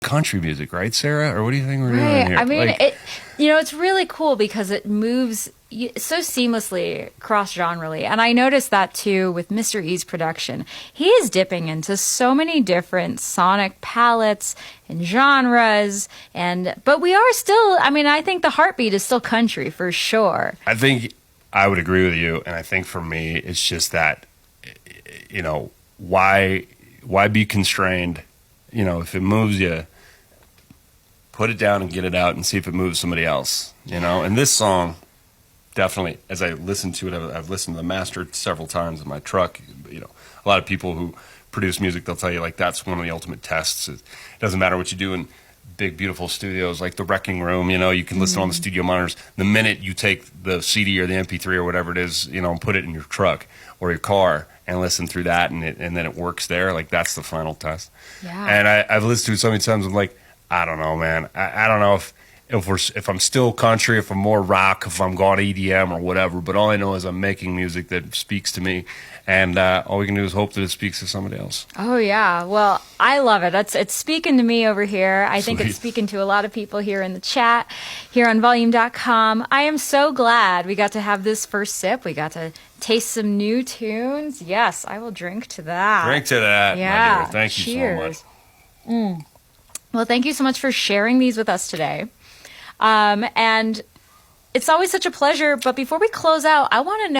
country music, right, Sarah? Or what do you think we're doing Right. here? I mean, it's really cool because it moves so seamlessly cross-genrely. And I noticed that too with Mr. E's production. He is dipping into so many different sonic palettes and genres. But we are still, I mean, I think the heartbeat is still country for sure. I think I would agree with you. And I think for me, it's just that, why be constrained? If it moves you, put it down and get it out and see if it moves somebody else, And this song, definitely, as I listen to it, I've listened to the master several times in my truck. A lot of people who produce music, they'll tell you, like, that's one of the ultimate tests. It doesn't matter what you do in big, beautiful studios like the Wrecking Room, you can listen on the studio monitors. The minute you take the CD or the MP3 or whatever it is, and put it in your truck or your car and listen through that, and then it works there, like, that's the final test. Yeah. And I've listened to it so many times, I'm like, I don't know, man. I don't know if I'm still country, if I'm more rock, if I'm going EDM or whatever. But all I know is I'm making music that speaks to me, and all we can do is hope that it speaks to somebody else. Oh yeah, well, I love it. It's speaking to me over here. I think Sweet. it's speaking to a lot of people here in the chat, here on Volume.com. I am so glad we got to have this first sip. We got to taste some new tunes. Yes, I will drink to that. Drink to that, yeah. my dear. Thank you so much. Well, thank you so much for sharing these with us today. And it's always such a pleasure. But before we close out, I want to know